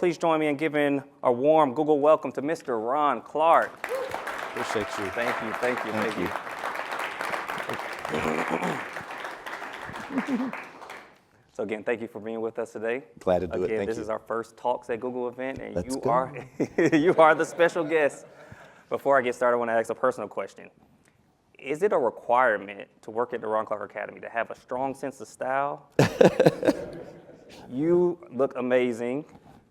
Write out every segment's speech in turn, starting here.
please join me in giving a warm Google welcome to Mr. Ron Clark. Appreciate you. Thank you, thank you, thank you. So again, thank you for being with us today. Glad to do it, again, thank this you. is our first Talks at Google event, and Let's you go. are you are the special guest. Before I get started, I want to ask a personal question. Is it a requirement to work at the Ron Clark Academy to have a strong sense of style? You look amazing.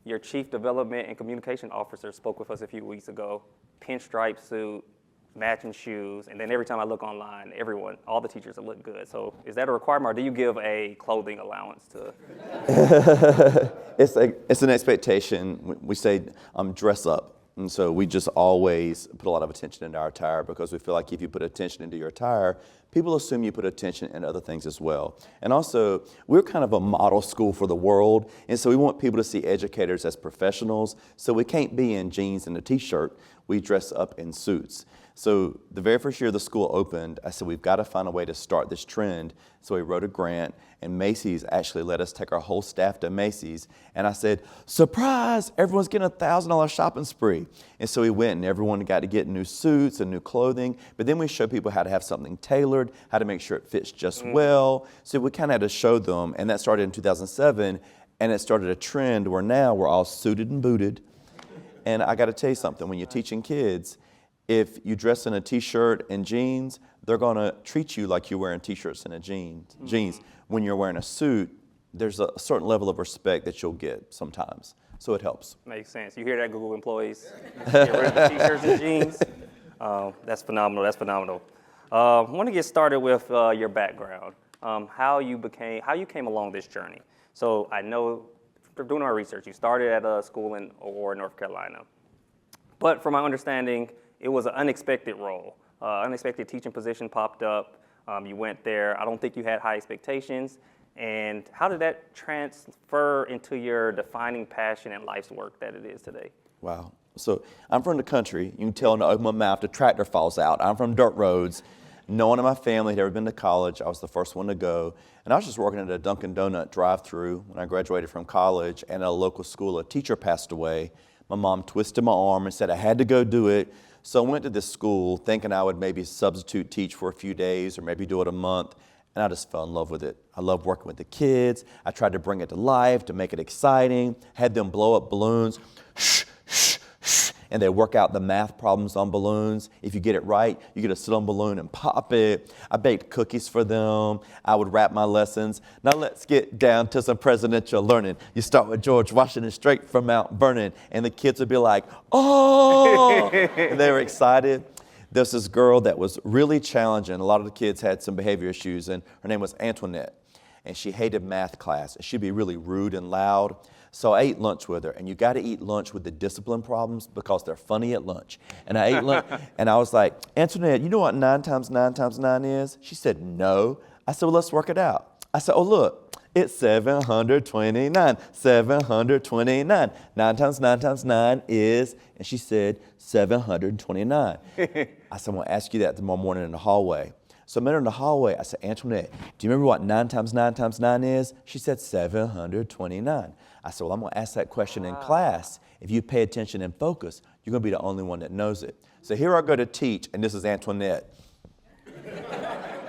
Your Chief Development and Communication Officer spoke with us a few weeks ago. Pinstripe suit, matching shoes, and then every time I look online, all the teachers look good. So is that a requirement, or do you give a clothing allowance to? It's an expectation. We say dress up. And so we just always put a lot of attention into our attire because we feel like if you put attention into your attire, people assume you put attention in other things as well. And also, we're kind of a model school for the world, and so we want people to see educators as professionals. So we can't be in jeans and a t-shirt. We dress up in suits. So the very first year the school opened, I said, we've got to find a way to start this trend. So we wrote a grant, and Macy's actually let us take our whole staff to Macy's. And I said, surprise, everyone's getting a $1,000 shopping spree. And so we went, and everyone got to get new suits and new clothing. But then we showed people how to have something tailored, how to make sure it fits just well. So we kind of had to show them, and that started in 2007. And it started a trend where now we're all suited and booted. And I got to tell you something, when you're teaching kids, if you dress in a t-shirt and jeans, they're going to treat you like you're wearing t-shirts and jeans. When you're wearing a suit, there's a certain level of respect that you'll get sometimes. So it helps. Makes sense. You hear that, Google employees? Get rid of the t-shirts and jeans. That's phenomenal. That's phenomenal. I want to get started with your background. How you came along this journey. So I know, from doing our research, you started at a school in Aurora, North Carolina. But from my understanding, it was an unexpected role. Unexpected teaching position popped up. You went there. I don't think you had high expectations. And how did that transfer into your defining passion and life's work that it is today? Wow. So I'm from the country. You can tell when I open my mouth, the tractor falls out. I'm from dirt roads. No one in my family had ever been to college. I was the first one to go. And I was just working at a Dunkin' Donut drive-thru when I graduated from college. And at a local school, a teacher passed away. My mom twisted my arm and said I had to go do it. So I went to this school thinking I would maybe substitute teach for a few days or maybe do it a month, and I just fell in love with it. I love working with the kids. I tried to bring it to life, to make it exciting, had them blow up balloons, and they work out the math problems on balloons. If you get it right, you get to sit on a balloon and pop it. I baked cookies for them. I would rap my lessons. Now let's get down to some presidential learning. You start with George Washington straight from Mount Vernon, and the kids would be like, oh, and they were excited. There's this girl that was really challenging. A lot of the kids had some behavior issues, and her name was Antoinette, and she hated math class. She'd be really rude and loud. So I ate lunch with her, and you got to eat lunch with the discipline problems because they're funny at lunch. And I ate lunch, and I was like, Antoinette, you know what 9 times 9 times 9 is? She said, no. I said, well, let's work it out. I said, oh, look, it's 729, 729. 9 times 9 times 9 is, and she said, 729. I said, I'm going to ask you that tomorrow morning in the hallway. So I met her in the hallway. I said, Antoinette, do you remember what 9 times 9 times 9 is? She said, 729. I said, well, I'm going to ask that question in class. If you pay attention and focus, you're going to be the only one that knows it. So here I go to teach, and this is Antoinette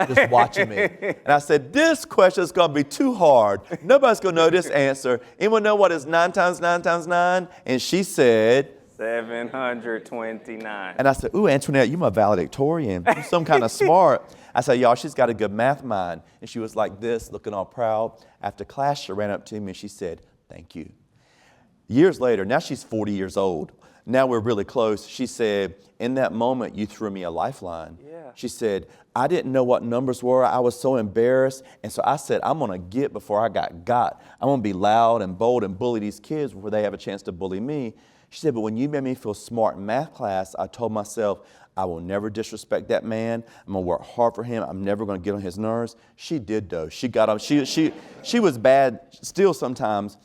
just watching me. And I said, this question is going to be too hard. Nobody's going to know this answer. Anyone know what is 9 times 9 times 9? And she said, 729. And I said, ooh, Antoinette, you're my valedictorian. You're some kind of smart. I said, y'all, she's got a good math mind. And she was like this, looking all proud. After class, she ran up to me and she said, thank you. Years later, now she's 40 years old. Now we're really close. She said, in that moment, you threw me a lifeline. Yeah. She said, I didn't know what numbers were. I was so embarrassed. And so I said, I'm going to get before I got. I'm going to be loud and bold and bully these kids before they have a chance to bully me. She said, but when you made me feel smart in math class, I told myself, I will never disrespect that man. I'm going to work hard for him. I'm never going to get on his nerves. She did, though. She got on. She was bad still sometimes.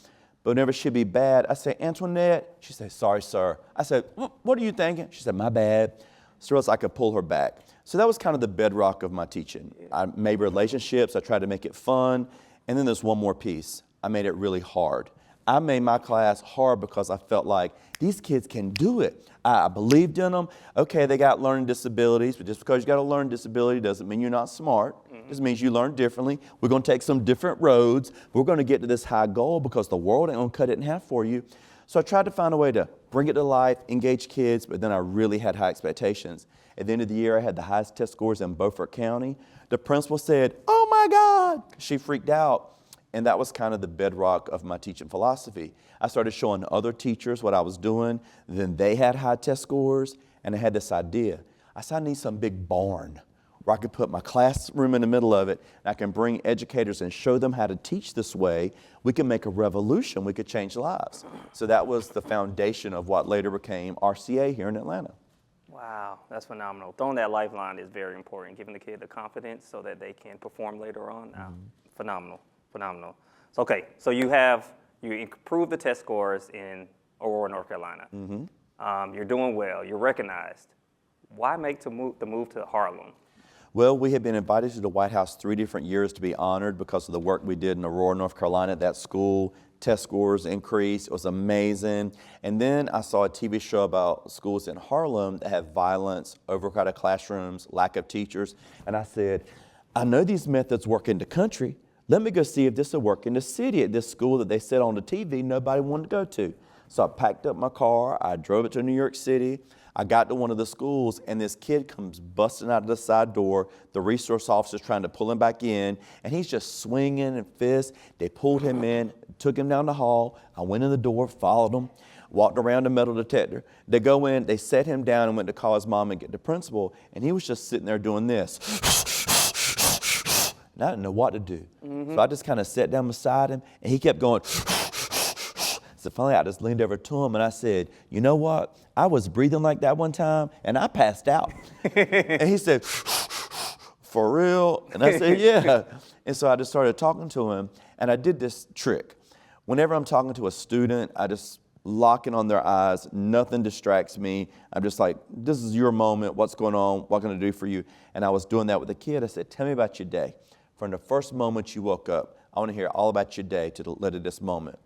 But whenever she'd be bad, I say, Antoinette. She said, sorry, sir. I said, what are you thinking? She said, my bad. So else I could pull her back. So that was kind of the bedrock of my teaching. I made relationships. I tried to make it fun. And then there's one more piece. I made it really hard. I made my class hard because I felt like these kids can do it. I believed in them. Okay, they got learning disabilities, but just because you got a learning disability doesn't mean you're not smart. It just means you learn differently. We're going to take some different roads. We're going to get to this high goal because the world ain't going to cut it in half for you. So I tried to find a way to bring it to life, engage kids, but then I really had high expectations. At the end of the year, I had the highest test scores in Beaufort County. The principal said, "Oh my God," she freaked out. And that was kind of the bedrock of my teaching philosophy. I started showing other teachers what I was doing. Then they had high test scores, and I had this idea. I said, I need some big barn where I could put my classroom in the middle of it, and I can bring educators and show them how to teach this way. We can make a revolution. We could change lives. So that was the foundation of what later became RCA here in Atlanta. Wow, that's phenomenal. Throwing that lifeline is very important, giving the kid the confidence so that they can perform later on. Phenomenal. Phenomenal. So, okay, so you improved the test scores in Aurora, North Carolina. You're doing well. You're recognized. Why make the move to Harlem? Well, we had been invited to the White House 3 different years to be honored because of the work we did in Aurora, North Carolina at that school. Test scores increased. It was amazing. And then I saw a TV show about schools in Harlem that have violence, overcrowded classrooms, lack of teachers. And I said, I know these methods work in the country. Let me go see if this will work in the city at this school that they said on the TV nobody wanted to go to. So I packed up my car, I drove it to New York City, I got to one of the schools, and this kid comes busting out of the side door. The resource officer's trying to pull him back in, and he's just swinging and fists. They pulled him in, took him down the hall. I went in the door, followed him, walked around the metal detector. They go in, they set him down and went to call his mom and get the principal, and he was just sitting there doing this. And I didn't know what to do. So I just kind of sat down beside him, and he kept going. So finally, I just leaned over to him, and I said, you know what? I was breathing like that one time, and I passed out. And he said, for real? And I said, yeah. And so I just started talking to him, and I did this trick. Whenever I'm talking to a student, I just lock in on their eyes. Nothing distracts me. I'm just like, this is your moment. What's going on? What can I do for you? And I was doing that with the kid. I said, tell me about your day. From the first moment you woke up, I want to hear all about your day to the led to this moment.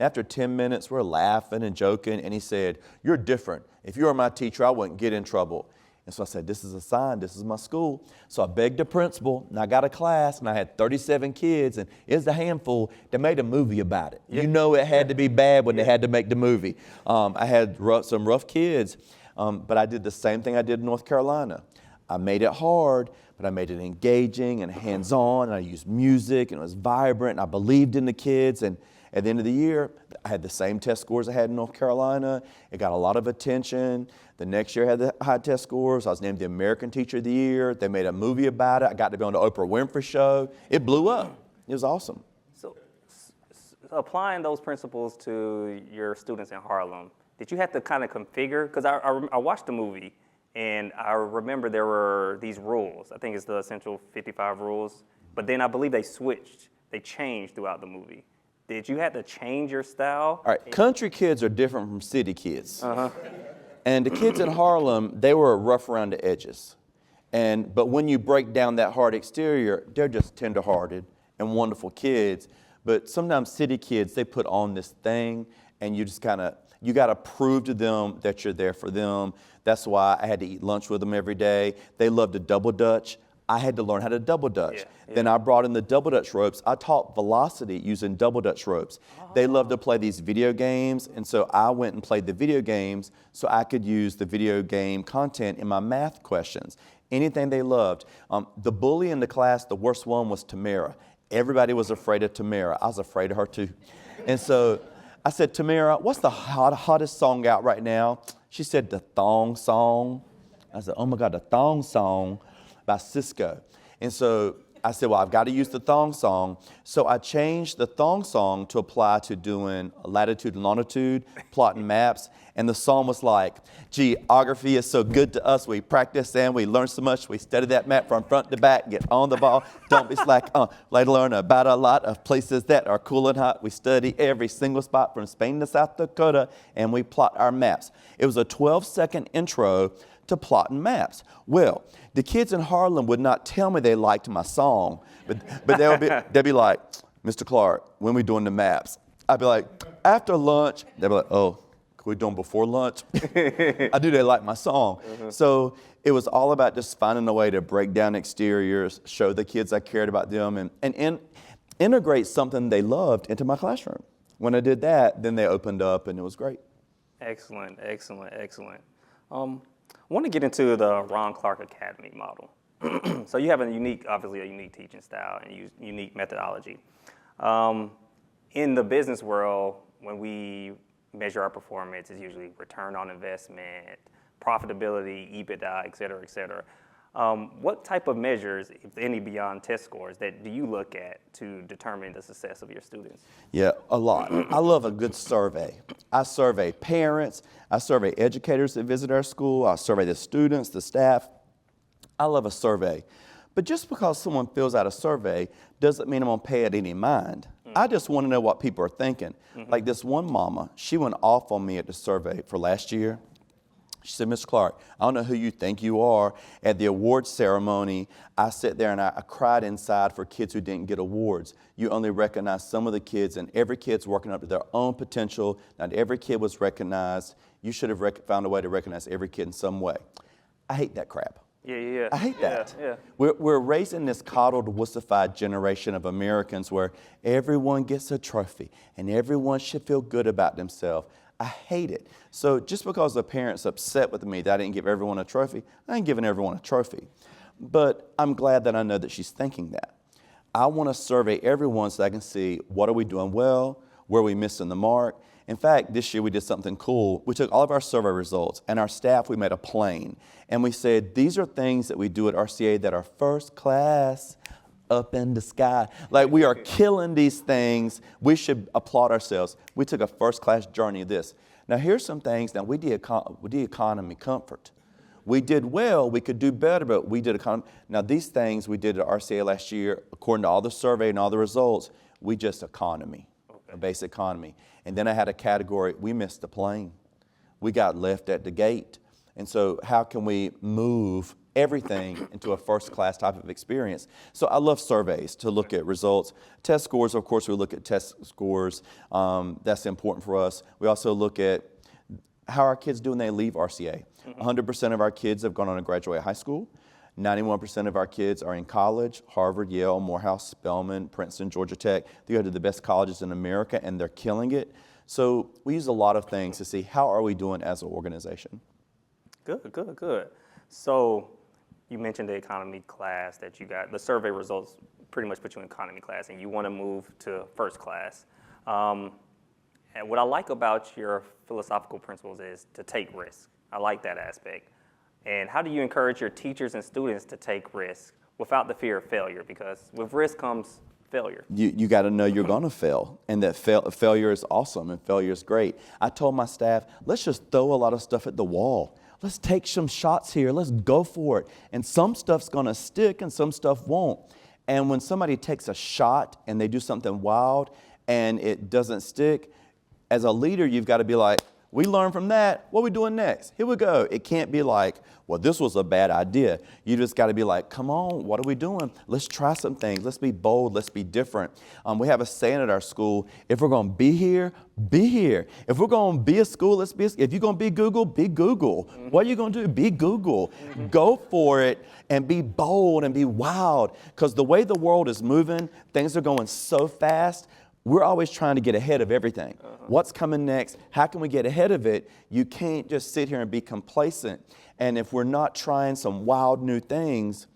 After 10 minutes, we're laughing and joking, and he said, you're different. If you were my teacher, I wouldn't get in trouble. And so I said, this is a sign. This is my school. So I begged the principal, and I got a class, and I had 37 kids, and it was a handful. They made a movie about it. Yeah. You know it had to be bad when they had to make the movie. I had some rough kids, but I did the same thing I did in North Carolina. I made it hard, but I made it engaging and hands-on, and I used music, and it was vibrant, and I believed in the kids. And at the end of the year, I had the same test scores I had in North Carolina. It got a lot of attention. The next year I had the high test scores. I was named the American Teacher of the Year. They made a movie about it. I got to be on the Oprah Winfrey Show. It blew up. It was awesome. So applying those principles to your students in Harlem, did you have to kind of configure? Because I watched the movie, and I remember there were these rules. I think it's the essential 55 rules. But then I believe they switched. They changed throughout the movie. Did you have to change your style? All right, country kids are different from city kids. And the kids in Harlem, they were rough around the edges. But when you break down that hard exterior, they're just tender-hearted and wonderful kids. But sometimes city kids, they put on this thing, and you just you got to prove to them that you're there for them. That's why I had to eat lunch with them every day. They loved to double dutch. I had to learn how to double dutch. Yeah. Then I brought in the double dutch ropes. I taught velocity using double dutch ropes. They love to play these video games, and so I went and played the video games so I could use the video game content in my math questions. Anything they loved. The bully in the class, the worst one was Tamara. Everybody was afraid of Tamara. I was afraid of her too. And so I said, Tamara, what's the hottest song out right now? She said, the thong song. I said, oh my God, the thong song by Cisco. And so I said, well, I've got to use the thong song. So I changed the thong song to apply to doing latitude and longitude, plotting maps. And the song was like, geography is so good to us. We practice and we learn so much. We study that map from front to back. Get on the ball. Don't be slack. Like learn about a lot of places that are cool and hot. We study every single spot from Spain to South Dakota, and we plot our maps. It was a 12-second intro to plotting maps. Well, the kids in Harlem would not tell me they liked my song, but they'd be like, Mr. Clark, when we doing the maps? I'd be like, after lunch, they'd be like, oh, can we do them before lunch? I knew they liked my song. So it was all about just finding a way to break down exteriors, show the kids I cared about them, and integrate something they loved into my classroom. When I did that, then they opened up, and it was great. Excellent, excellent, excellent. I want to get into the Ron Clark Academy model. So you have obviously a unique teaching style and unique methodology. In the business world, when we measure our performance, it's usually return on investment, profitability, EBITDA, et cetera, et cetera. What type of measures, if any, beyond test scores, that do you look at to determine the success of your students? Yeah, a lot. I love a good survey. I survey parents. I survey educators that visit our school. I survey the students, the staff. I love a survey. But just because someone fills out a survey doesn't mean I'm going to pay it any mind. I just want to know what people are thinking. Like this one mama, she went off on me at the survey for last year. She said, Mr. Clark, I don't know who you think you are. At the awards ceremony, I sat there and I cried inside for kids who didn't get awards. You only recognize some of the kids, and every kid's working up to their own potential. Not every kid was recognized. You should have found a way to recognize every kid in some way. I hate that crap. Yeah. I hate that. Yeah. We're raising this coddled, wussified generation of Americans where everyone gets a trophy and everyone should feel good about themselves. I hate it. So just because the parent's upset with me that I didn't give everyone a trophy, I ain't giving everyone a trophy. But I'm glad that I know that she's thinking that. I want to survey everyone so I can see what are we doing well, where are we missing the mark. In fact, this year we did something cool. We took all of our survey results and our staff, we made a plane. And we said, these are things that we do at RCA that are first class, up in the sky. Like we are killing these things. We should applaud ourselves. We took a first class journey of this. Now here's some things. Now we did economy comfort. We did well, we could do better, but we did economy. Now these things we did at RCA last year, according to all the survey and all the results, we just economy, a base economy. And then I had a category, we missed the plane. We got left at the gate. And so how can we move everything into a first-class type of experience? So I love surveys to look at results. Test scores, of course, we look at test scores. That's important for us. We also look at how our kids do when they leave RCA. 100% of our kids have gone on to graduate high school. 91% of our kids are in college, Harvard, Yale, Morehouse, Spelman, Princeton, Georgia Tech. They go to the best colleges in America, and they're killing it. So we use a lot of things to see how are we doing as an organization. Good. So you mentioned the economy class that you got. The survey results pretty much put you in economy class, and you want to move to first class. And what I like about your philosophical principles is to take risks. I like that aspect. And how do you encourage your teachers and students to take risks without the fear of failure? Because with risk comes failure. You got to know you're going to fail, and that failure is awesome and failure is great. I told my staff, let's just throw a lot of stuff at the wall. Let's take some shots here. Let's go for it. And some stuff's going to stick and some stuff won't. And when somebody takes a shot and they do something wild and it doesn't stick, as a leader, you've got to be like, we learn from that. What are we doing next? Here we go. It can't be like, well, this was a bad idea. You just got to be like, come on, what are we doing? Let's try some things. Let's be bold. Let's be different. We have a saying at our school, if we're going to be here, be here. If we're going to be a school, let's be if you're going to be Google, be Google. What are you going to do? Be Google. Go for it and be bold and be wild. Because the way the world is moving, things are going so fast. We're always trying to get ahead of everything. What's coming next? How can we get ahead of it? You can't just sit here and be complacent. And if we're not trying some wild new things,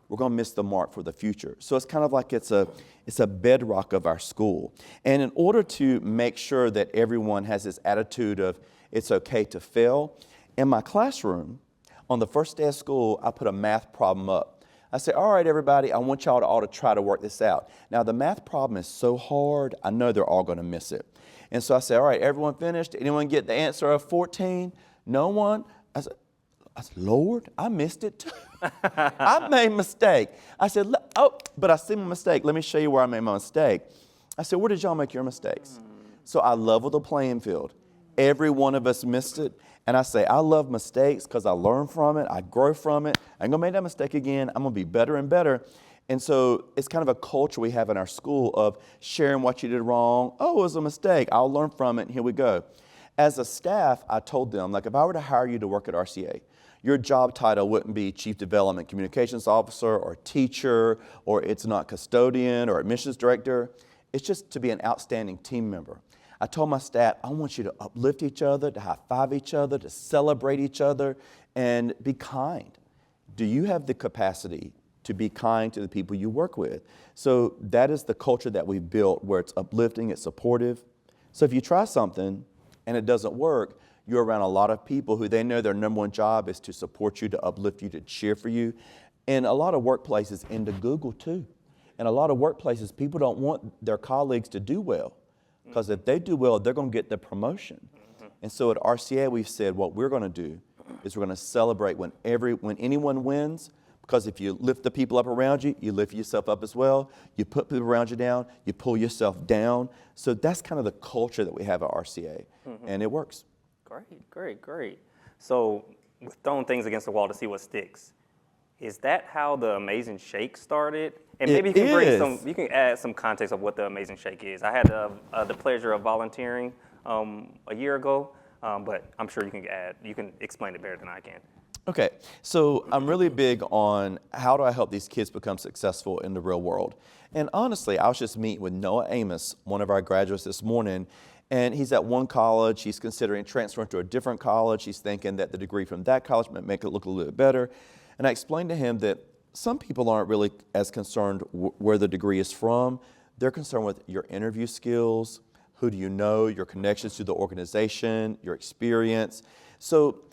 we're going to miss the mark for the future. So it's kind of like it's a bedrock of our school. And in order to make sure that everyone has this attitude of it's okay to fail, in my classroom, on the first day of school, I put a math problem up. I say, all right, everybody, I want y'all to all to try to work this out. Now, the math problem is so hard, I know they're all going to miss it. And so I say, all right, everyone finished? Anyone get the answer of 14? No one? I said, Lord, I missed it too. I made a mistake. I said, but I see my mistake. Let me show you where I made my mistake. I said, where did y'all make your mistakes? So I leveled the playing field. Every one of us missed it. And I say, I love mistakes because I learn from it. I grow from it. I ain't going to make that mistake again. I'm going to be better and better. And so it's kind of a culture we have in our school of sharing what you did wrong. Oh, it was a mistake. I'll learn from it, and here we go. As a staff, I told them, like, if I were to hire you to work at RCA, your job title wouldn't be Chief Development Communications Officer or teacher, or it's not custodian or admissions director. It's just to be an outstanding team member. I told my staff, I want you to uplift each other, to high-five each other, to celebrate each other, and be kind. Do you have the capacity to be kind to the people you work with? So that is the culture that we've built, where it's uplifting, it's supportive. So if you try something and it doesn't work, you're around a lot of people who they know their number one job is to support you, to uplift you, to cheer for you. And a lot of workplaces, into Google too. And a lot of workplaces, people don't want their colleagues to do well, because if they do well, they're going to get the promotion. And so at RCA, we've said what we're going to do is we're going to celebrate when anyone wins, because if you lift the people up around you, you lift yourself up as well. You put people around you down, you pull yourself down. So that's kind of the culture that we have at RCA, and it works. Great. So with throwing things against the wall to see what sticks, is that how the Amazing Shake started? And maybe you can add some context of what the Amazing Shake is. I had the pleasure of volunteering a year ago, but I'm sure you can explain it better than I can. Okay, so I'm really big on how do I help these kids become successful in the real world. And honestly, I was just meeting with Noah Amos, one of our graduates this morning, and he's at one college. He's considering transferring to a different college. He's thinking that the degree from that college might make it look a little bit better. And I explained to him that some people aren't really as concerned where the degree is from. They're concerned with your interview skills, who do you know, your connections to the organization, your experience. So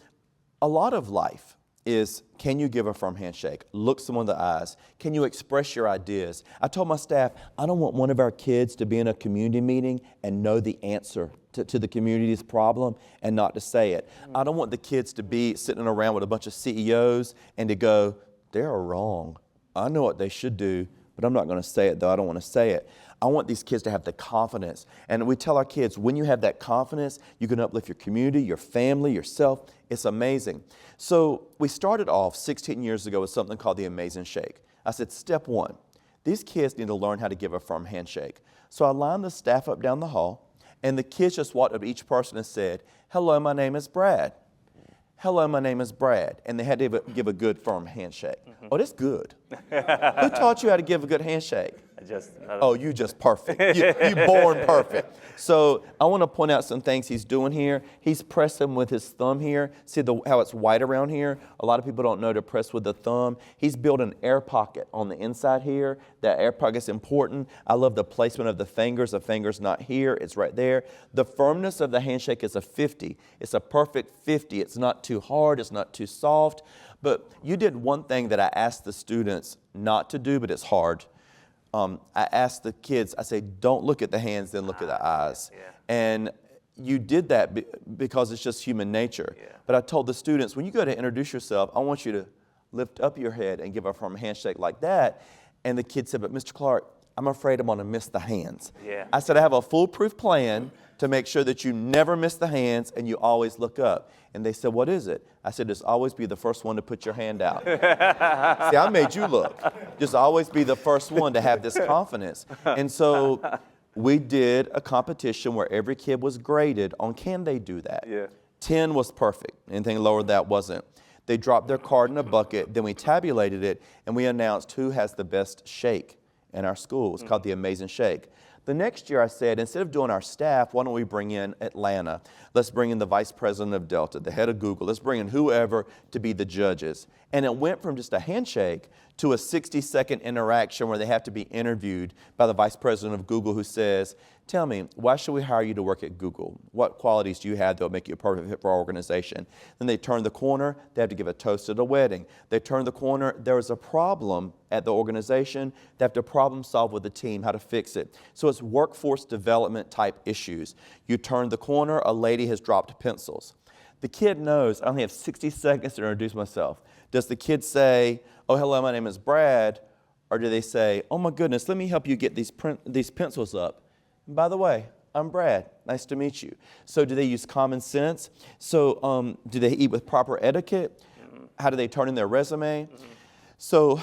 a lot of life is, can you give a firm handshake? Look someone in the eyes. Can you express your ideas? I told my staff, I don't want one of our kids to be in a community meeting and know the answer to the community's problem and not to say it. I don't want the kids to be sitting around with a bunch of CEOs and to go, they're wrong. I know what they should do, but I'm not going to say it, though I don't want to say it. I want these kids to have the confidence. And we tell our kids, when you have that confidence, you can uplift your community, your family, yourself. It's amazing. So we started off 16 years ago with something called the Amazing Shake. I said, step one, these kids need to learn how to give a firm handshake. So I lined the staff up down the hall, and the kids just walked up to each person and said, hello, my name is Brad. Hello, my name is Brad. And they had to give a good, firm handshake. Oh, that's good. Who taught you how to give a good handshake? You just perfect. You born perfect. So I want to point out some things he's doing here. He's pressing with his thumb here. See how it's white around here? A lot of people don't know to press with the thumb. He's built an air pocket on the inside here. That air pocket's important. I love the placement of the fingers. The finger's not here. It's right there. The firmness of the handshake is a 50. It's a perfect 50. It's not too hard. It's not too soft. But you did one thing that I asked the students not to do, but it's hard. I asked the kids, I say, don't look at the hands, then look at the eyes. Yeah. And you did that because it's just human nature. Yeah. But I told the students, when you go to introduce yourself, I want you to lift up your head and give a firm handshake like that. And the kid said, but Mr. Clark, I'm afraid I'm going to miss the hands. Yeah. I said, I have a foolproof plan to make sure that you never miss the hands and you always look up. And they said, what is it? I said, just always be the first one to put your hand out. See, I made you look. Just always be the first one to have this confidence. And so we did a competition where every kid was graded on can they do that. Yeah. 10 was perfect. Anything lower than that wasn't. They dropped their card in a bucket. Then we tabulated it, and we announced who has the best shake in our school. It was called the Amazing Shake. The next year I said, instead of doing our staff, why don't we bring in Atlanta? Let's bring in the vice president of Delta, the head of Google. Let's bring in whoever to be the judges. And it went from just a handshake to a 60-second interaction where they have to be interviewed by the vice president of Google, who says, tell me, why should we hire you to work at Google? What qualities do you have that will make you a perfect fit for our organization? Then they turn the corner, they have to give a toast at a wedding. They turn the corner, there is a problem at the organization, they have to problem solve with the team how to fix it. So it's workforce development type issues. You turn the corner, a lady has dropped pencils. The kid knows, I only have 60 seconds to introduce myself. Does the kid say, oh, hello, my name is Brad? Or do they say, oh my goodness, let me help you get these pencils up? And by the way, I'm Brad. Nice to meet you. So do they use common sense? So do they eat with proper etiquette? How do they turn in their resume? So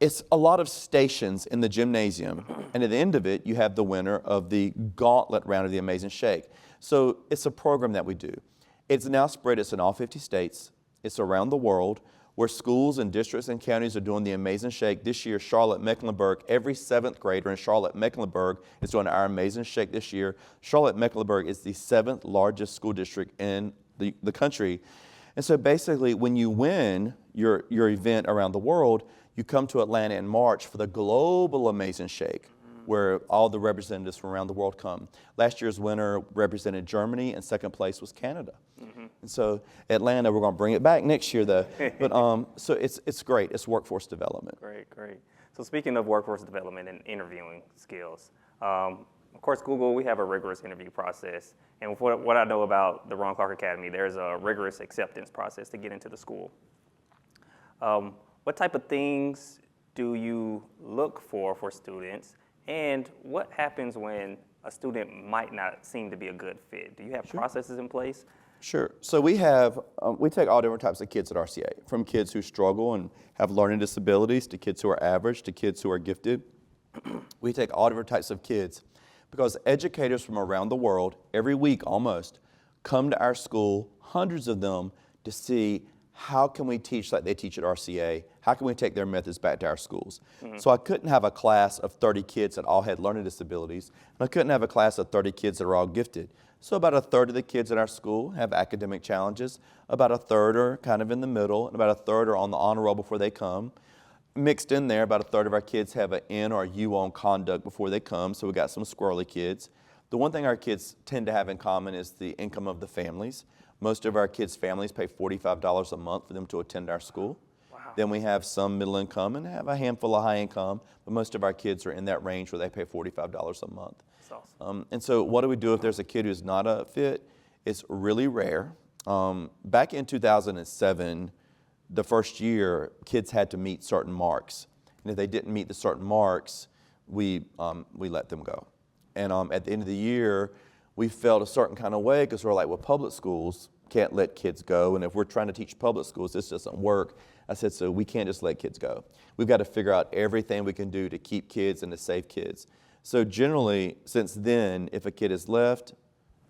It's a lot of stations in the gymnasium, and at the end of it, you have the winner of the gauntlet round of the Amazing Shake. So it's a program that we do. It's now spread, it's in all 50 states, it's around the world, where schools and districts and counties are doing the Amazing Shake. This year, Charlotte-Mecklenburg, every 7th grader in Charlotte-Mecklenburg is doing our Amazing Shake this year. Charlotte-Mecklenburg is the 7th largest school district in the country. And so basically, when you win your event around the world, you come to Atlanta in March for the global Amazing Shake, where all the representatives from around the world come. Last year's winner represented Germany, and second place was Canada. And so Atlanta, we're going to bring it back next year, though. But so it's great. It's workforce development. Great, great. So speaking of workforce development and interviewing skills, of course, Google, we have a rigorous interview process. And what I know about the Ron Clark Academy, there's a rigorous acceptance process to get into the school. What type of things do you look for students? And what happens when a student might not seem to be a good fit? Do you have processes in place? Sure. So we have, we take all different types of kids at RCA, from kids who struggle and have learning disabilities to kids who are average to kids who are gifted. We take all different types of kids because educators from around the world, every week almost, come to our school, hundreds of them, to see how can we teach like they teach at RCA? How can we take their methods back to our schools? So I couldn't have a class of 30 kids that all had learning disabilities, and I couldn't have a class of 30 kids that are all gifted. So about a third of the kids in our school have academic challenges, about a third are kind of in the middle, and about a third are on the honor roll before they come. Mixed in there, about a third of our kids have an N or a U on conduct before they come, so we got some squirrely kids. The one thing our kids tend to have in common is the income of the families. Most of our kids' families pay $45 a month for them to attend our school. Wow. Then we have some middle income and have a handful of high income, but most of our kids are in that range where they pay $45 a month. That's awesome. And so what do we do if there's a kid who's not a fit? It's really rare. Back in 2007, the first year, kids had to meet certain marks. And if they didn't meet the certain marks, we let them go. And at the end of the year, we felt a certain kind of way because we're like, well, public schools can't let kids go. And if we're trying to teach public schools, this doesn't work. I said, so we can't just let kids go. We've got to figure out everything we can do to keep kids and to save kids. So generally, since then, if a kid is left,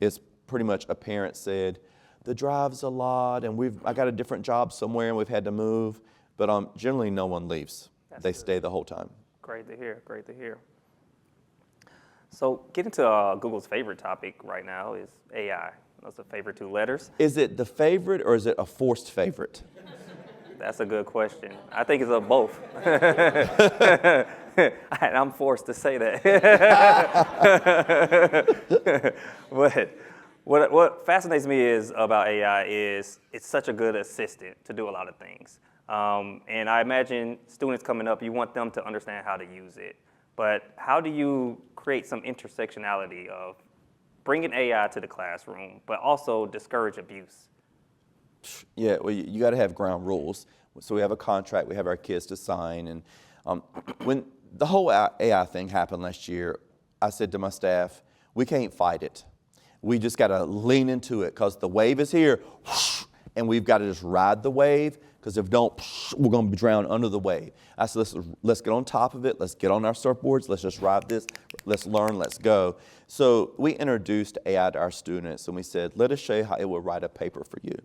it's pretty much a parent said, the drive's a lot, and I got a different job somewhere, and we've had to move. But generally, no one leaves. They stay the whole time. Great to hear, great to hear. So getting to Google's favorite topic right now is AI. Those are the favorite two letters. Is it the favorite or is it a forced favorite? That's a good question. I think it's a both. I'm forced to say that. But what fascinates me about AI is it's such a good assistant to do a lot of things. And I imagine students coming up, you want them to understand how to use it. But how do you create some intersectionality of bringing AI to the classroom, but also discourage abuse? Yeah, well, you got to have ground rules. So we have a contract, we have our kids to sign. And when the whole AI thing happened last year, I said to my staff, we can't fight it. We just got to lean into it because the wave is here, and we've got to just ride the wave. Because if don't, we're going to be drowned under the wave. I said, let's get on top of it. Let's get on our surfboards. Let's just ride this. Let's learn. Let's go. So we introduced AI to our students, and we said, let us show you how it will write a paper for you.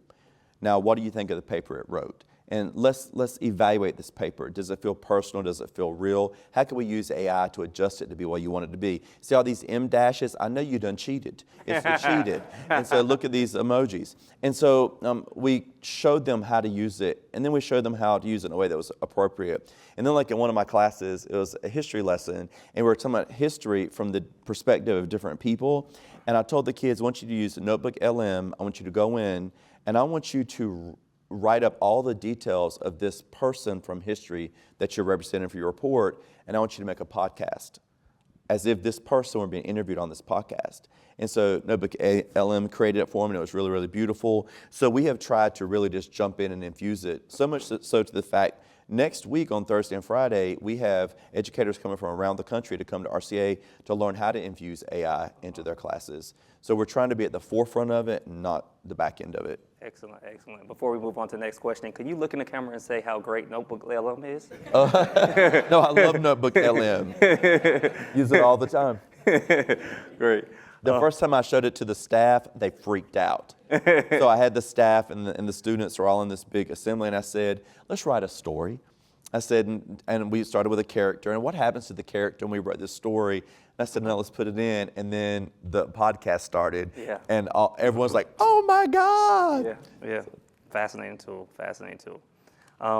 Now, what do you think of the paper it wrote? And let's evaluate this paper. Does it feel personal? Does it feel real? How can we use AI to adjust it to be what you want it to be? See all these M dashes? I know you done cheated. It's cheated. And so look at these emojis. And so we showed them how to use it, and then we showed them how to use it in a way that was appropriate. And then like in one of my classes, it was a history lesson, and we were talking about history from the perspective of different people. And I told the kids, I want you to use Notebook LM. I want you to go in, and I want you to write up all the details of this person from history that you're representing for your report, and I want you to make a podcast as if this person were being interviewed on this podcast. And so Notebook LM created it for them, and it was really, really beautiful. So we have tried to really just jump in and infuse it, so much so to the fact Next week on Thursday and Friday, we have educators coming from around the country to come to RCA to learn how to infuse AI into their classes. So we're trying to be at the forefront of it, not the back end of it. Excellent, excellent. Before we move on to the next question, could you look in the camera and say how great Notebook LM is? No, I love Notebook LM. Use it all the time. Great. The first time I showed it to the staff, they freaked out. So I had the staff and the students are all in this big assembly, and I said, let's write a story. I said, and we started with a character, and what happens to the character, and we wrote this story. And I said, no, let's put it in, and then the podcast started, and everyone's like, oh my God. Yeah. Fascinating tool, fascinating tool. I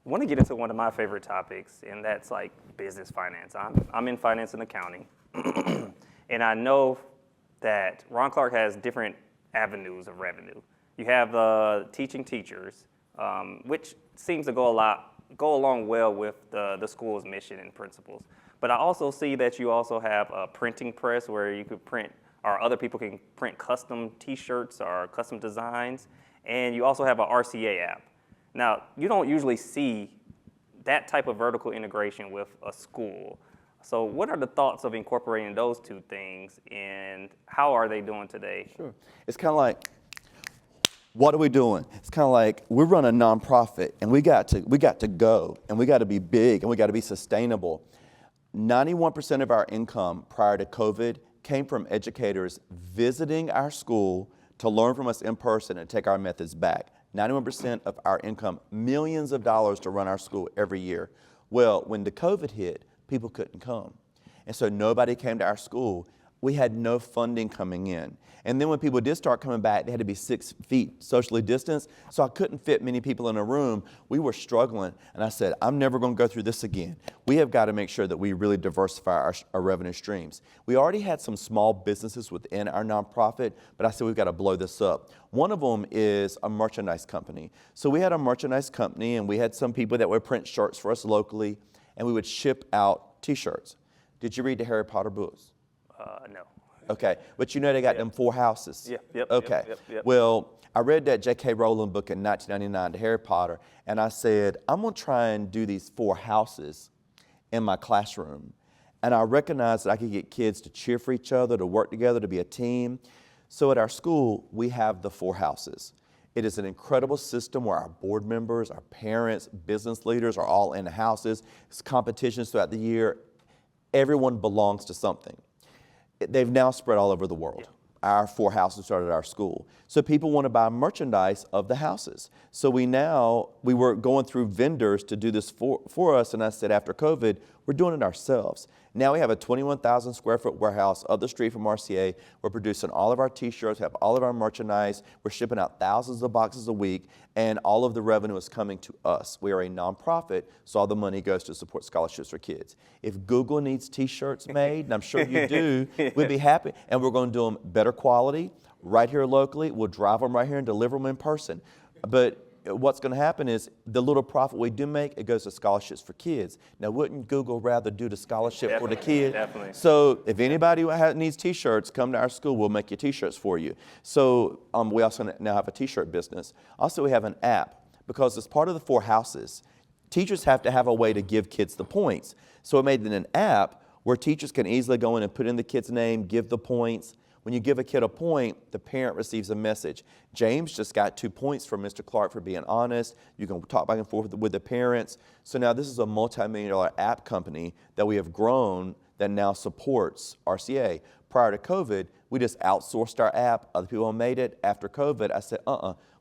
want to get into one of my favorite topics, and that's like business finance. I'm in finance and accounting, and I know that Ron Clark has different avenues of revenue. You have teaching teachers, which seems to go along well with the school's mission and principles. But I also see that you also have a printing press where you could print, or other people can print custom T-shirts or custom designs, and you also have an RCA app. Now, you don't usually see that type of vertical integration with a school. So what are the thoughts of incorporating those two things, and how are they doing today? Sure. It's kind of like, what are we doing? It's kind of like we run a nonprofit, and we got to go, and we got to be big, and we got to be sustainable. 91% of our income prior to COVID came from educators visiting our school to learn from us in person and take our methods back. 91% of our income, millions of dollars to run our school every year. Well, when the COVID hit, people couldn't come. And so nobody came to our school. We had no funding coming in. And then when people did start coming back, they had to be 6 feet socially distanced. So I couldn't fit many people in a room. We were struggling. And I said, I'm never going to go through this again. We have got to make sure that we really diversify our revenue streams. We already had some small businesses within our nonprofit, but I said we've got to blow this up. One of them is a merchandise company. So we had a merchandise company, and we had some people that would print shirts for us locally, and we would ship out T-shirts. Did you read the Harry Potter books? No. Okay, but you know they got them 4 houses. Yep. Okay. Yep. Well, I read that J.K. Rowling book in 1999, The Harry Potter, and I said, I'm going to try and do these 4 houses in my classroom. And I recognized that I could get kids to cheer for each other, to work together, to be a team. So at our school, we have the 4 houses. It is an incredible system where our board members, our parents, business leaders are all in the houses. It's competitions throughout the year. Everyone belongs to something. They've now spread all over the world. Our 4 houses started at our school. So people want to buy merchandise of the houses. So we were going through vendors to do this for us, and I said after COVID, we're doing it ourselves. Now we have a 21,000 square foot warehouse up the street from RCA. We're producing all of our T-shirts, have all of our merchandise. We're shipping out thousands of boxes a week, and all of the revenue is coming to us. We are a nonprofit, so all the money goes to support scholarships for kids. If Google needs T-shirts made, and I'm sure you do, we'd be happy, and we're going to do them better quality, right here locally. We'll drive them right here and deliver them in person. But what's going to happen is the little profit we do make, it goes to scholarships for kids. Now, wouldn't Google rather do the scholarship for the kid? Definitely. So if anybody needs T-shirts, come to our school. We'll make you T-shirts for you. So we also now have a T-shirt business. Also, we have an app because as part of the 4 houses, teachers have to have a way to give kids the points. So we made it an app where teachers can easily go in and put in the kid's name, give the points. When you give a kid a point, the parent receives a message. James just got 2 points from Mr. Clark for being honest. You can talk back and forth with the parents. So now this is a multi-million-dollar app company that we have grown that now supports RCA. Prior to COVID, we just outsourced our app. Other people made it. After COVID, I said,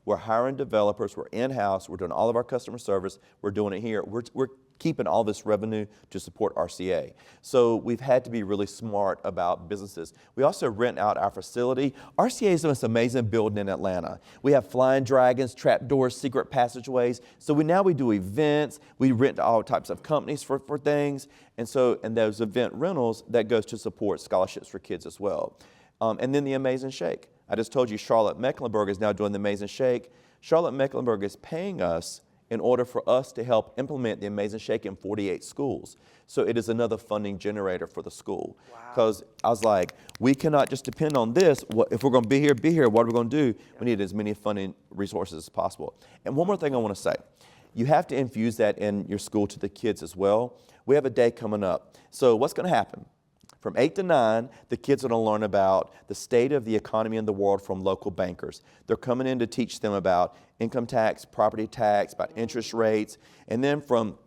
we're hiring developers. We're in-house. We're doing all of our customer service. We're doing it here. We're keeping all this revenue to support RCA. So we've had to be really smart about businesses. We also rent out our facility. RCA is this amazing building in Atlanta. We have flying dragons, trapdoors, secret passageways. So we do events. We rent to all types of companies for things. And those event rentals, that goes to support scholarships for kids as well. And then the Amazing Shake. I just told you Charlotte Mecklenburg is now doing the Amazing Shake. Charlotte Mecklenburg is paying us in order for us to help implement the Amazing Shake in 48 schools. So it is another funding generator for the school. Because I was like, we cannot just depend on this. If we're going to be here, what are we going to do? We need as many funding resources as possible. And one more thing I want to say. you have to infuse that in your school to the kids as well. We have a day coming up. So what's going to happen? From 8 to 9, the kids are going to learn about the state of the economy in the world from local bankers. They're coming in to teach them about income tax, property tax, about interest rates. And then from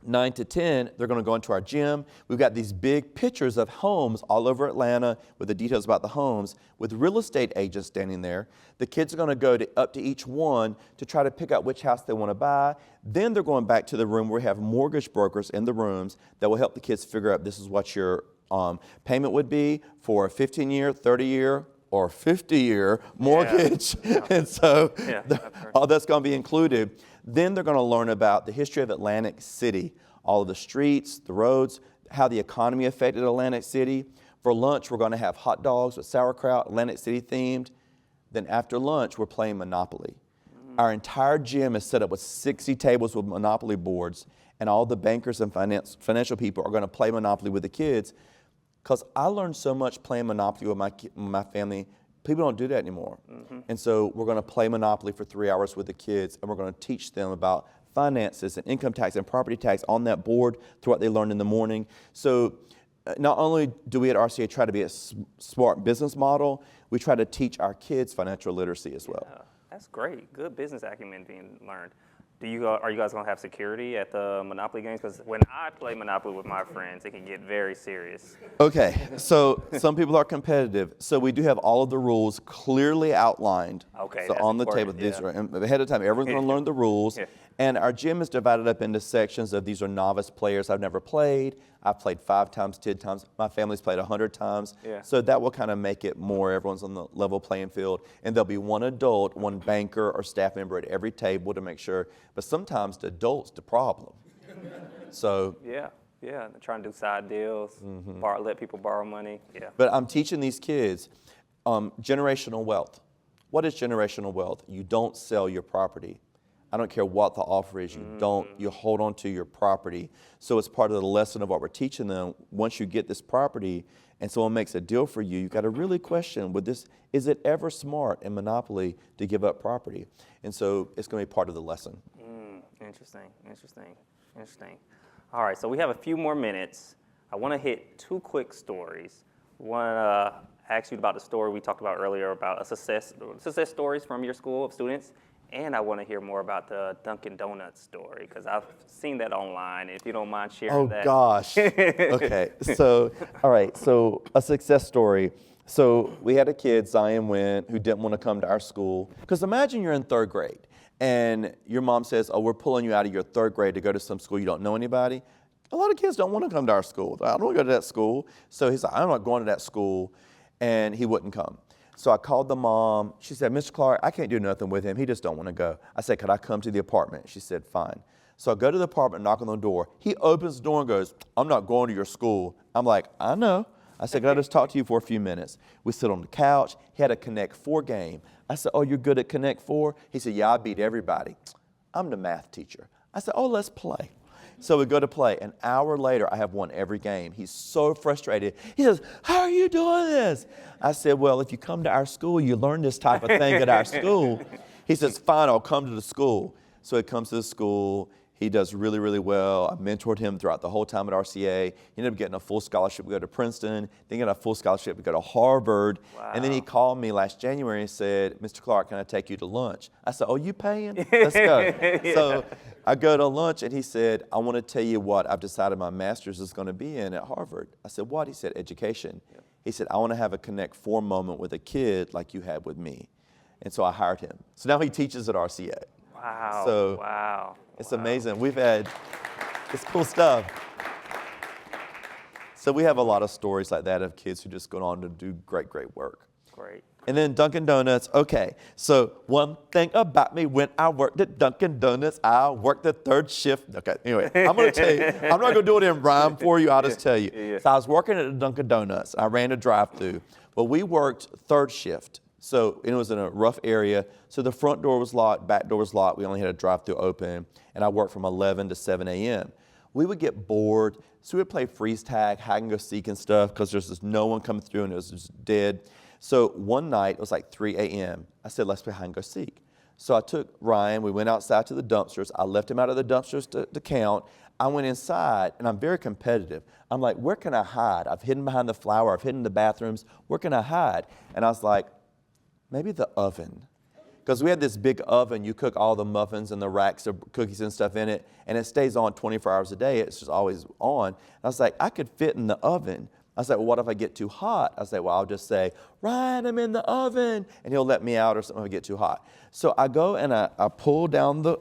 9 to 10, they're going to go into our gym. We've got these big pictures of homes all over Atlanta with the details about the homes, with real estate agents standing there. The kids are going to go up to each one to try to pick out which house they want to buy. Then they're going back to the room where we have mortgage brokers in the rooms that will help the kids figure out this is what your payment would be for a 15-year, 30-year, or 50-year mortgage. Yeah. And so Yeah, all that's going to be included. Then they're going to learn about the history of Atlantic City, all of the streets, the roads, how the economy affected Atlantic City. For lunch, we're going to have hot dogs with sauerkraut, Atlantic City themed. Then after lunch, we're playing Monopoly. Our entire gym is set up with 60 tables with Monopoly boards, and all the bankers and financial people are going to play Monopoly with the kids. Because I learned so much playing Monopoly with my family. People don't do that anymore. And so we're going to play Monopoly for 3 hours with the kids, and we're going to teach them about finances and income tax and property tax on that board through what they learned in the morning. So not only do we at RCA try to be a smart business model, we try to teach our kids financial literacy as well. Yeah, that's great. Good business acumen being learned. Are you guys going to have security at the Monopoly games? Because when I play Monopoly with my friends, it can get very serious. Okay, so some people are competitive. So we do have all of the rules clearly outlined. Okay, so that's on the important, table, these yeah. are ahead of time. Everyone's going to learn the rules. Yeah. And our gym is divided up into sections of these are novice players I've never played. I've played 5 times, 10 times. My family's played 100 times. Yeah. So that will kind of make it more everyone's on the level playing field. And there'll be one adult, one banker or staff member at every table to make sure. But sometimes the adult's the problem. So. Yeah, they're trying to do side deals, let people borrow money. Yeah. But I'm teaching these kids generational wealth. What is generational wealth? You don't sell your property. I don't care what the offer is, you hold on to your property. So it's part of the lesson of what we're teaching them. Once you get this property and someone makes a deal for you, you've got to really question, is it ever smart in Monopoly to give up property? And so it's going to be part of the lesson. Interesting. All right, so we have a few more minutes. I want to hit 2 quick stories. One, ask you about the story we talked about earlier about success stories from your school of students. And I want to hear more about the Dunkin' Donuts story because I've seen that online. If you don't mind sharing that. Oh, gosh. Okay. So, all right. So a success story. So we had a kid, Zion Wynn, who didn't want to come to our school. Because imagine you're in 3rd grade and your mom says, oh, we're pulling you out of your 3rd grade to go to some school you don't know anybody. A lot of kids don't want to come to our school. I don't want to go to that school. So he's like, I'm not going to that school. And he wouldn't come. So I called the mom. She said, Mr. Clark, I can't do nothing with him. He just don't want to go. I said, could I come to the apartment? She said, fine. So I go to the apartment, knock on the door. He opens the door and goes, I'm not going to your school. I'm like, I know. I said, could I just talk to you for a few minutes? We sit on the couch. He had a Connect 4 game. I said, oh, you're good at Connect 4? He said, yeah, I beat everybody. I'm the math teacher. I said, oh, let's play. So we go to play. An hour later, I have won every game. He's so frustrated. He says, how are you doing this? I said, well, if you come to our school, you learn this type of thing at our school. He says, fine, I'll come to the school. So he comes to the school. He does really, really well. I mentored him throughout the whole time at RCA. He ended up getting a full scholarship to go to Princeton. Then he got a full scholarship to go to Harvard. Wow. And then he called me last January and said, Mr. Clark, can I take you to lunch? I said, oh, you paying? Let's go. Yeah. So I go to lunch, and he said, I want to tell you what I've decided my master's is going to be in at Harvard. I said, what? He said, education. Yep. He said, I want to have a Connect 4 moment with a kid like you had with me. And so I hired him. So now he teaches at RCA. Wow. So wow. It's amazing. It's cool stuff. So we have a lot of stories like that of kids who just go on to do great, great work. Great. And then Dunkin' Donuts, okay. So one thing about me, when I worked at Dunkin' Donuts, I worked the 3rd shift. Okay, anyway, I'm going to tell you. I'm not going to do it in rhyme for you. I'll just tell you. Yeah. So I was working at Dunkin' Donuts. I ran a drive-thru. But we worked 3rd shift. So it was in a rough area. So the front door was locked, back door was locked. We only had a drive-thru open. And I worked from 11 to 7 a.m. We would get bored. So we would play freeze tag, hide and go seek and stuff because there's just no one coming through and it was just dead. So one night, it was like 3 a.m. I said, let's play hide and go seek. So I took Ryan, we went outside to the dumpsters. I left him out of the dumpsters to count. I went inside, and I'm very competitive. I'm like, where can I hide? I've hidden behind the flower, I've hidden in the bathrooms. Where can I hide? And I was like, maybe the oven. Because we had this big oven, you cook all the muffins and the racks of cookies and stuff in it, and it stays on 24 hours a day. It's just always on. And I was like, I could fit in the oven. I was like, well, what if I get too hot? I was like, well, I'll just say, Ryan, I'm in the oven, and he'll let me out or something if I get too hot. So I go and I pull down the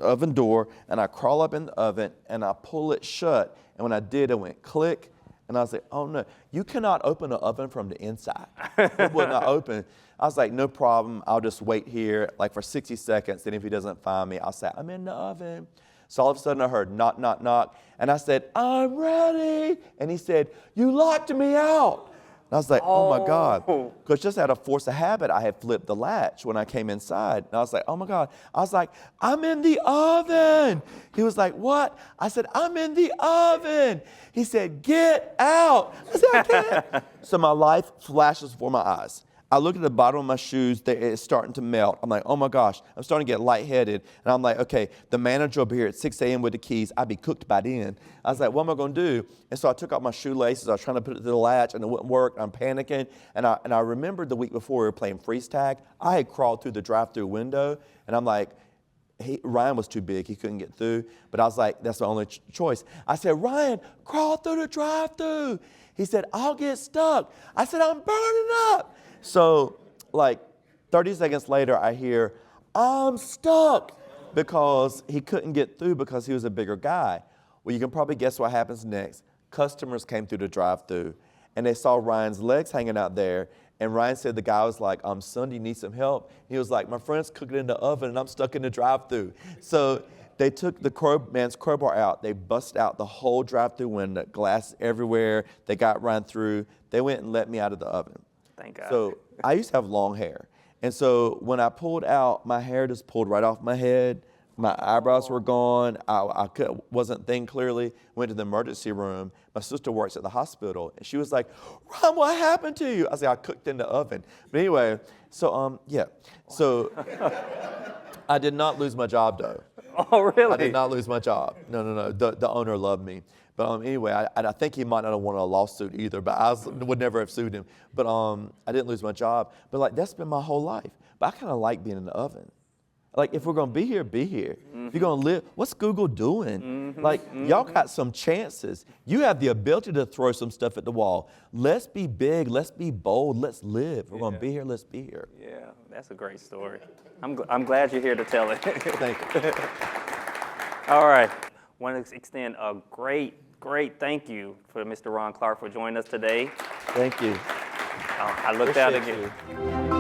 oven door, and I crawl up in the oven, and I pull it shut. And when I did, it went click, and I was like, oh, no, you cannot open an oven from the inside. It would not open. I was like, no problem. I'll just wait here like for 60 seconds. Then if he doesn't find me, I'll say, I'm in the oven. So all of a sudden I heard knock, knock, knock. And I said, I'm ready. And he said, you locked me out. And I was like, oh my God. Because just out of force of habit, I had flipped the latch when I came inside. And I was like, oh my God. I was like, I'm in the oven. He was like, what? I said, I'm in the oven. He said, get out. I said, I can't. So my life flashes before my eyes. I look at the bottom of my shoes, it's starting to melt. I'm like, oh my gosh, I'm starting to get lightheaded. And I'm like, okay, the manager will be here at 6 a.m. with the keys. I'd be cooked by then. I was like, what am I going to do? And so I took off my shoelaces. I was trying to put it to the latch, and it wouldn't work. I'm panicking. And I remembered the week before we were playing freeze tag. I had crawled through the drive-through window, and I'm like, Ryan was too big. He couldn't get through. But I was like, that's my only choice. I said, Ryan, crawl through the drive-through. He said, I'll get stuck. I said, I'm burning up. So like 30 seconds later, I hear, I'm stuck, because he couldn't get through because he was a bigger guy. Well, you can probably guess what happens next. Customers came through the drive-thru, and they saw Ryan's legs hanging out there. And Ryan said, the guy was like, son, do you need some help? He was like, my friend's cooking in the oven, and I'm stuck in the drive-thru. So they took the man's crowbar out. They busted out the whole drive-thru window, glass everywhere. They got Ryan through. They went and let me out of the oven. Thank God. So I used to have long hair. And so when I pulled out, my hair just pulled right off my head. My eyebrows were gone. I wasn't thinking clearly. Went to the emergency room. My sister works at the hospital, and she was like, Ron, what happened to you? I said, I cooked in the oven. But anyway, so, yeah. So I did not lose my job, though. Oh, really? I did not lose my job. No. The owner loved me. But anyway, I think he might not have wanted a lawsuit either, but I would never have sued him. But I didn't lose my job. But like, that's been my whole life. But I kind of like being in the oven. Like, if we're going to be here, be here. Mm-hmm. If you're going to live, what's Google doing? Mm-hmm. Like, y'all got some chances. You have the ability to throw some stuff at the wall. Let's be big. Let's be bold. Let's live. If we're going to be here, let's be here. Yeah, that's a great story. I'm glad you're here to tell it. Thank you. All right. Want to extend a great thank you for Mr. Ron Clark for joining us today. Thank you. I looked out again. You.